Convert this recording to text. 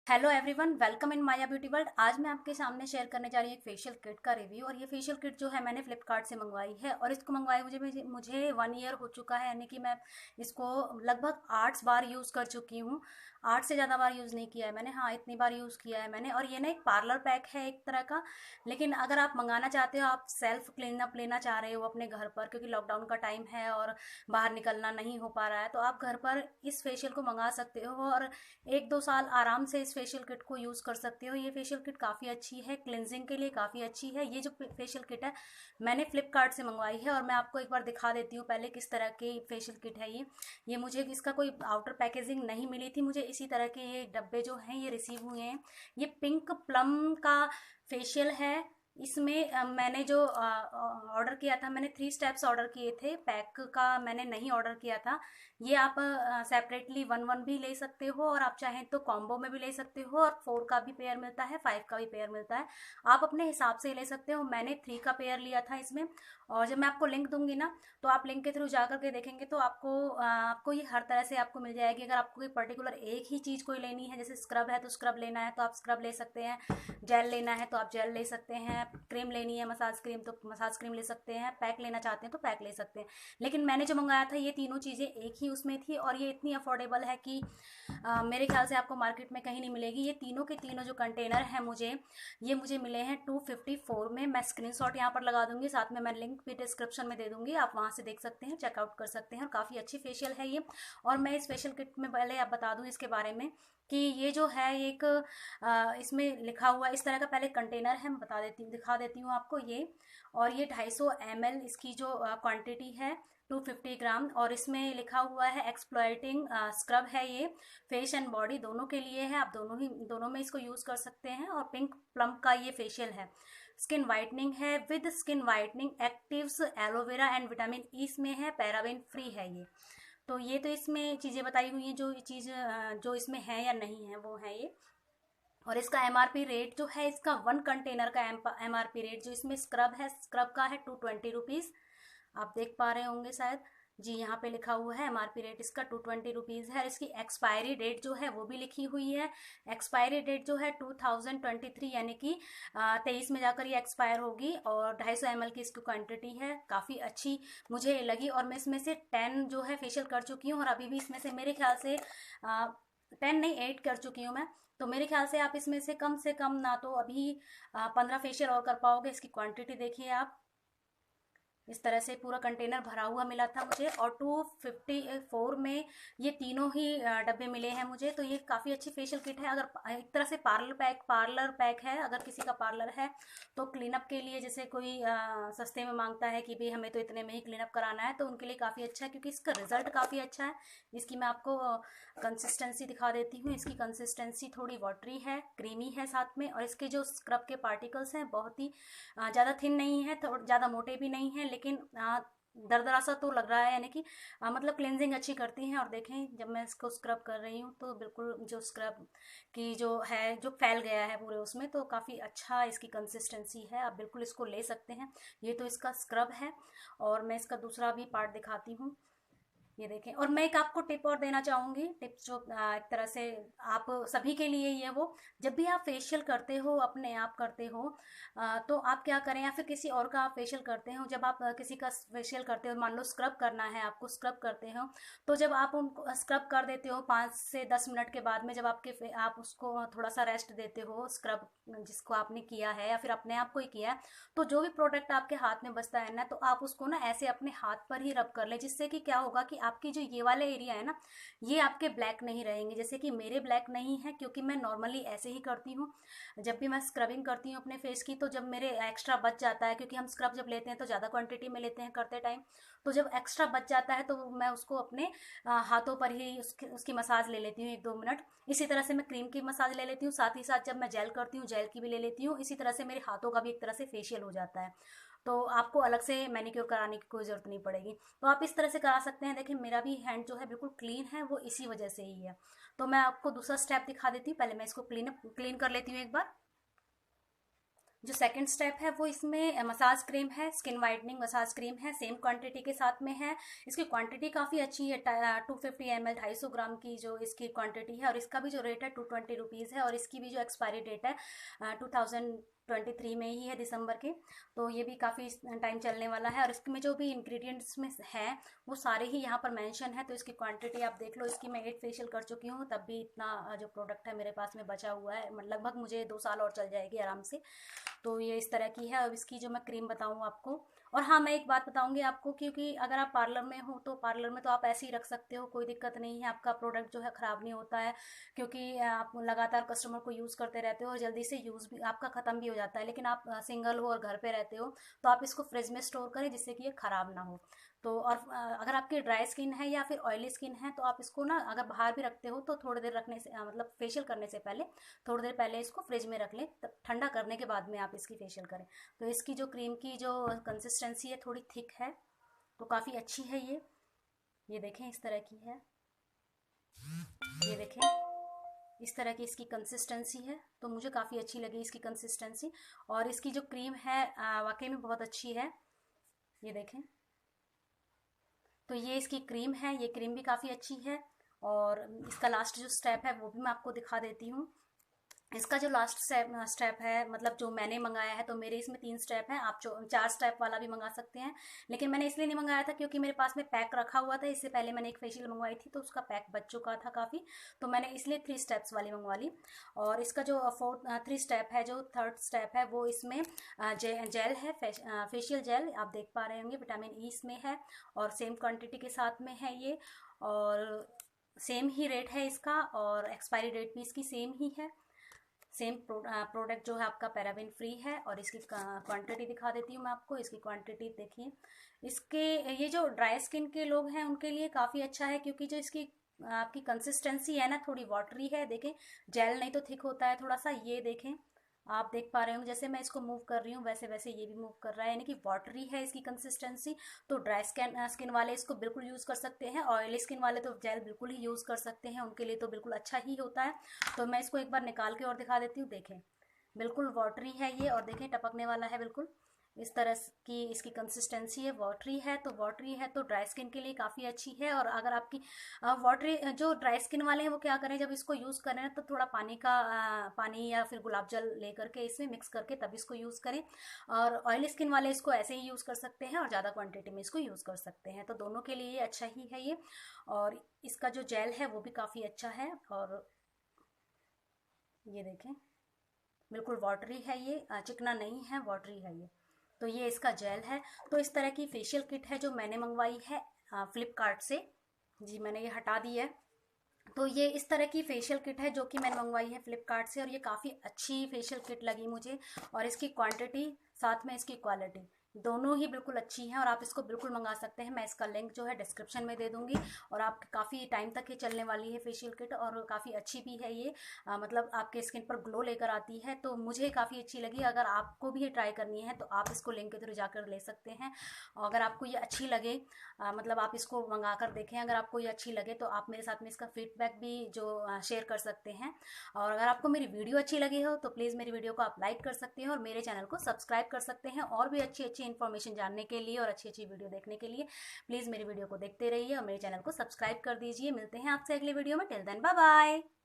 Hello everyone, welcome in Maya beauty world. आज मैं आपके सामने शेयर करने जा रही हूँ एक फेशियल किट का रिव्यू। और ये फेशियल किट जो है मैंने फ्लिपकार्ट से मंगवाई है और इसको मंगवाए मुझे 1 ईयर हो चुका है, यानी कि मैं इसको लगभग 8 बार यूज़ कर चुकी हूँ। 8 से ज़्यादा बार यूज़ नहीं किया है मैंने, हाँ इतनी बार यूज़ किया है मैंने। और ये ना एक पार्लर पैक है एक तरह का। लेकिन अगर आप मंगाना चाहते हो, आप सेल्फ क्लीन अप लेना चाह रहे हो अपने घर पर, क्योंकि लॉकडाउन का टाइम है और बाहर निकलना नहीं हो पा रहा है, तो आप घर पर इस फेशियल को मंगा सकते हो और 1-2 साल आराम से इस फेशियल किट को यूज़ कर सकते हो। ये फेशियल किट काफ़ी अच्छी है, क्लिनजिंग के लिए काफ़ी अच्छी है। ये जो फेशियल किट है मैंने फ्लिपकार्ट से मंगवाई है और मैं आपको एक बार दिखा देती हूँ पहले किस तरह की फेशियल किट है ये मुझे इसका कोई आउटर पैकेजिंग नहीं मिली थी, मुझे इसी तरह के ये डब्बे जो हैं ये रिसीव हुए हैं। ये पिंक प्लम का फेशियल है। इसमें मैंने जो ऑर्डर किया था, मैंने 3 स्टेप्स ऑर्डर किए थे, पैक का मैंने नहीं ऑर्डर किया था। ये आप सेपरेटली वन वन भी ले सकते हो और आप चाहें तो कॉम्बो में भी ले सकते हो। और 4 का भी पेयर मिलता है, 5 का भी पेयर मिलता है, आप अपने हिसाब से ले सकते हो। मैंने 3 का पेयर लिया था इसमें। और जब मैं आपको लिंक दूंगी ना, तो आप लिंक के थ्रू जा करके देखेंगे तो आपको ये हर तरह से आपको मिल जाएगी। अगर आपको कोई पर्टिकुलर एक ही चीज़ कोई लेनी है, जैसे स्क्रब है तो स्क्रब लेना है तो आप स्क्रब ले सकते हैं, जेल लेना है तो आप जेल ले सकते हैं, क्रीम लेनी है मसाज क्रीम तो मसाज क्रीम ले सकते हैं, पैक लेना चाहते हैं तो पैक ले सकते हैं। लेकिन मैंने जो मंगाया था ये तीनों चीज़ें एक ही उसमें थी और ये इतनी अफोर्डेबल है कि मेरे ख्याल से आपको मार्केट में कहीं नहीं मिलेगी। ये तीनों के तीनों जो कंटेनर हैं मुझे मिले हैं 254 में। मैं स्क्रीनशॉट यहाँ पर लगा दूंगी, साथ में मैं लिंक भी डिस्क्रिप्शन में दे दूंगी, आप वहाँ से देख सकते हैं, चेकआउट कर सकते हैं। और काफ़ी अच्छी फेशियल है ये। और मैं इस फेशियल किट में पहले आप बता दूँ इसके बारे में कि ये जो है एक इसमें लिखा हुआ इस तरह का पहले कंटेनर है, मैं बता देती हूँ, दिखा देती हूँ आपको ये। और ये 250 ml इसकी जो क्वांटिटी है, 250 ग्राम। और इसमें लिखा हुआ है एक्सप्लॉइटिंग स्क्रब है ये, फेस एंड बॉडी दोनों के लिए है, आप दोनों में इसको यूज़ कर सकते हैं। और पिंक प्लम का ये फेशियल है। स्किन वाइटनिंग है, with skin whitening actives aloe vera and vitamin E इसमें है, पैराबेन फ्री है ये। तो ये तो इसमें चीज़ें बताई हुई हैं, जो चीज़ जो इसमें है या नहीं है वो है ये। और इसका एमआरपी रेट जो है, इसका 1 कंटेनर का एमआरपी रेट जो इसमें स्क्रब है, स्क्रब का है 220 रुपीज़। आप देख पा रहे होंगे शायद, जी यहाँ पे लिखा हुआ है एमआरपी रेट इसका 220 रुपीज़ है। और इसकी एक्सपायरी डेट जो है वो भी लिखी हुई है। एक्सपायरी डेट जो है 2023, यानी कि 23 में जाकर ये एक्सपायर होगी। और 250 ml की इसकी क्वांटिटी है, काफ़ी अच्छी मुझे लगी। और मैं इसमें से 10 जो है फेशियल कर चुकी हूँ और अभी भी इसमें से मेरे ख्याल से 10 नहीं 8 कर चुकी हूँ मैं। तो मेरे ख्याल से आप इसमें से कम ना तो अभी 15 फेशियल और कर पाओगे। इसकी क्वांटिटी देखिए आप, इस तरह से पूरा कंटेनर भरा हुआ मिला था मुझे। और 254 में ये तीनों ही डब्बे मिले हैं मुझे। तो ये काफ़ी अच्छी फेशियल किट है। अगर एक तरह से पार्लर पैक है, अगर किसी का पार्लर है तो क्लीनअप के लिए, जैसे कोई सस्ते में मांगता है कि भाई हमें तो इतने में ही क्लीनअप कराना है, तो उनके लिए काफ़ी अच्छा है, क्योंकि इसका रिजल्ट काफ़ी अच्छा है। इसकी मैं आपको कंसिस्टेंसी दिखा देती हूँ। इसकी कंसिस्टेंसी थोड़ी वाटरी है, क्रीमी है साथ में। और इसके जो स्क्रब के पार्टिकल्स हैं बहुत ही ज़्यादा थिन नहीं है, थोड़ा ज़्यादा मोटे भी नहीं है, लेकिन दरदरा सा तो लग रहा है, यानी कि मतलब क्लेंजिंग अच्छी करती हैं। और देखें जब मैं इसको स्क्रब कर रही हूँ तो बिल्कुल जो स्क्रब की जो है जो फैल गया है पूरे उसमें, तो काफ़ी अच्छा इसकी कंसिस्टेंसी है, आप बिल्कुल इसको ले सकते हैं। ये तो इसका स्क्रब है। और मैं इसका दूसरा भी पार्ट दिखाती हूँ, ये देखें। और मैं एक आपको टिप और देना चाहूँगी, टिप्स जो एक तरह से आप सभी के लिए ही है वो। जब भी आप फेशियल करते हो, अपने आप करते हो, तो आप क्या करें, या फिर किसी और का आप फेशियल करते हो, जब आप किसी का फेशियल करते हो, मान लो स्क्रब करना है आपको, स्क्रब करते हो, तो जब आप उनको स्क्रब कर देते हो 5 से 10 मिनट के बाद में, जब आप उसको थोड़ा सा रेस्ट देते हो, स्क्रब जिसको आपने किया है या फिर अपने आप को ही किया है, तो जो भी प्रोडक्ट आपके हाथ में बचता है ना, तो आप उसको ना ऐसे अपने हाथ पर ही रब कर ले, जिससे कि क्या होगा कि आपकी जो ये वाले एरिया है ना, ये आपके ब्लैक नहीं रहेंगे। जैसे कि मेरे ब्लैक नहीं है, क्योंकि मैं नॉर्मली ऐसे ही करती हूँ। जब भी मैं स्क्रबिंग करती हूँ अपने फेस की, तो जब मेरे एक्स्ट्रा बच जाता है, क्योंकि हम स्क्रब जब लेते हैं तो ज़्यादा क्वांटिटी में लेते हैं करते टाइम, तो जब एक्स्ट्रा बच जाता है तो मैं उसको अपने हाथों पर ही उसकी मसाज ले लेती हूँ 1-2 मिनट। इसी तरह से मैं क्रीम की मसाज ले लेती हूँ, साथ ही साथ जब मैं जेल करती हूँ जेल की भी ले लेती हूँ। इसी तरह से मेरे हाथों का भी एक तरह से फेशियल हो जाता है, तो आपको अलग से मैनिक्योर कराने की कोई ज़रूरत नहीं पड़ेगी। तो आप इस तरह से करा सकते हैं। देखिए मेरा भी हैंड जो है बिल्कुल क्लीन है, वो इसी वजह से ही है। तो मैं आपको दूसरा स्टेप दिखा देती हूँ, पहले मैं इसको क्लीन कर लेती हूँ एक बार। जो सेकंड स्टेप है वो इसमें मसाज क्रीम है, स्किन वाइटनिंग मसाज क्रीम है, सेम क्वांटिटी के साथ में है। इसकी क्वांटिटी काफ़ी अच्छी है, 250 ml 250 ग्राम की जो इसकी क्वांटिटी है, और इसका भी जो रेट है 220 रुपीज़ है, और इसकी भी जो एक्सपायरी डेट है 2023 में ही है, दिसंबर के। तो ये भी काफ़ी टाइम चलने वाला है, और इसमें जो भी इंग्रेडिएंट्स में है वो सारे ही यहाँ पर मेंशन है। तो इसकी क्वांटिटी आप देख लो, इसकी मैं 8 फेशियल कर चुकी हूँ, तब भी इतना जो प्रोडक्ट है मेरे पास में बचा हुआ है, लगभग मुझे 2 साल और चल जाएगी आराम से। तो ये इस तरह की है। अब इसकी जो मैं क्रीम बताऊँ आपको, और हाँ मैं एक बात बताऊंगी आपको, क्योंकि अगर आप पार्लर में हो तो पार्लर में तो आप ऐसे ही रख सकते हो, कोई दिक्कत नहीं है, आपका प्रोडक्ट जो है ख़राब नहीं होता है, क्योंकि आप लगातार कस्टमर को यूज़ करते रहते हो और जल्दी से यूज़ भी आपका ख़त्म भी हो जाता है। लेकिन आप सिंगल हो और घर पे रहते हो तो आप इसको फ्रिज में स्टोर करें जिससे कि ये ख़राब ना हो। तो और अगर आपकी ड्राई स्किन है या फिर ऑयली स्किन है तो आप इसको ना अगर बाहर भी रखते हो तो थोड़ी देर रखने से मतलब फेशियल करने से पहले थोड़ी देर पहले इसको फ्रिज में रख लें, ठंडा करने के बाद में आप इसकी फेशियल करें। तो इसकी जो क्रीम की जो कंसिस्टेंसी है थोड़ी थिक है, तो काफ़ी अच्छी है ये देखें इस तरह की है, ये देखें इस तरह की इसकी कंसिस्टेंसी है। तो मुझे काफ़ी अच्छी लगी इसकी कंसिस्टेंसी, और इसकी जो क्रीम है वाकई में बहुत अच्छी है, ये देखें। तो ये इसकी क्रीम है, ये क्रीम भी काफ़ी अच्छी है। और इसका लास्ट जो स्टेप है वो भी मैं आपको दिखा देती हूँ। इसका जो लास्ट स्टेप है, मतलब जो मैंने मंगाया है, तो मेरे इसमें 3 स्टेप हैं, आप जो 4 स्टेप वाला भी मंगा सकते हैं, लेकिन मैंने इसलिए नहीं मंगाया था क्योंकि मेरे पास में पैक रखा हुआ था। इससे पहले मैंने एक फेशियल मंगवाई थी तो उसका पैक बच चुका था काफ़ी, तो मैंने इसलिए 3 स्टेप्स वाली मंगवा ली। और इसका जो 3 स्टेप है, जो थर्ड स्टेप है वो इसमें जेल है, फेशियल जेल आप देख पा रहे होंगे, विटामिन ई इसमें है और सेम क्वान्टिटी के साथ में है ये, और सेम ही रेट है इसका, और एक्सपायरी डेट भी इसकी सेम ही है। सेम प्रोडक्ट जो है आपका पैराबिन फ्री है। और इसकी क्वांटिटी दिखा देती हूँ मैं आपको, इसकी क्वांटिटी देखिए। इसके ये जो ड्राई स्किन के लोग हैं उनके लिए काफ़ी अच्छा है, क्योंकि जो इसकी आपकी कंसिस्टेंसी है ना थोड़ी वाटरी है, देखें जेल नहीं तो थिक होता है थोड़ा सा, ये देखें आप देख पा रहे होंगे, जैसे मैं इसको मूव कर रही हूँ वैसे वैसे ये भी मूव कर रहा है, यानी कि वाटरी है इसकी कंसिस्टेंसी। तो ड्राई स्किन वाले इसको बिल्कुल यूज़ कर सकते हैं, ऑयली स्किन वाले तो जेल बिल्कुल ही यूज़ कर सकते हैं, उनके लिए तो बिल्कुल अच्छा ही होता है। तो मैं इसको एक बार निकाल के और दिखा देती हूँ, देखें बिल्कुल वाटरी है ये, और देखें टपकने वाला है बिल्कुल, इस तरह की इसकी कंसिस्टेंसी है, वाटरी है। तो वाटरी है तो ड्राई स्किन के लिए काफ़ी अच्छी है। और अगर आपकी वाटरी जो ड्राई स्किन वाले हैं वो क्या करें, जब इसको यूज़ करें तो थोड़ा पानी या फिर गुलाब जल लेकर के इसमें मिक्स करके तब इसको यूज़ करें। और ऑयली स्किन वाले इसको ऐसे ही यूज़ कर सकते हैं और ज़्यादा क्वान्टिटी में इसको यूज़ कर सकते हैं, तो दोनों के लिए ये अच्छा ही है ये। और इसका जो जेल है वो भी काफ़ी अच्छा है, और ये देखें बिल्कुल वाटरी है ये, चिकना नहीं है, वाटरी है ये। तो ये इसका जेल है। तो इस तरह की फेशियल किट है जो मैंने मंगवाई है फ्लिपकार्ट से। जी मैंने ये हटा दी है। तो ये इस तरह की फेशियल किट है जो कि मैंने मंगवाई है फ्लिपकार्ट से, और ये काफ़ी अच्छी फेशियल किट लगी मुझे, और इसकी क्वांटिटी साथ में इसकी क्वालिटी दोनों ही बिल्कुल अच्छी हैं, और आप इसको बिल्कुल मंगा सकते हैं। मैं इसका लिंक जो है डिस्क्रिप्शन में दे दूंगी, और आप काफ़ी टाइम तक ये चलने वाली है फेशियल किट, और काफ़ी अच्छी भी है ये, मतलब आपके स्किन पर ग्लो लेकर आती है। तो मुझे काफ़ी अच्छी लगी। अगर आपको भी ये ट्राई करनी है तो आप इसको लिंक के थ्रू जाकर ले सकते हैं। और अगर आपको ये अच्छी लगे, मतलब आप इसको मंगा कर देखें, अगर आपको ये अच्छी लगे तो आप मेरे साथ में इसका फीडबैक भी जो शेयर कर सकते हैं। और अगर आपको मेरी वीडियो अच्छी लगी हो तो प्लीज़ मेरी वीडियो को आप लाइक कर सकते हैं और मेरे चैनल को सब्सक्राइब कर सकते हैं, और भी अच्छी अच्छी इन्फॉर्मेशन जानने के लिए और अच्छी अच्छी वीडियो देखने के लिए प्लीज़ मेरी वीडियो को देखते रहिए और मेरे चैनल को सब्सक्राइब कर दीजिए। मिलते हैं आपसे अगले वीडियो में, टिल देन बाय बाय।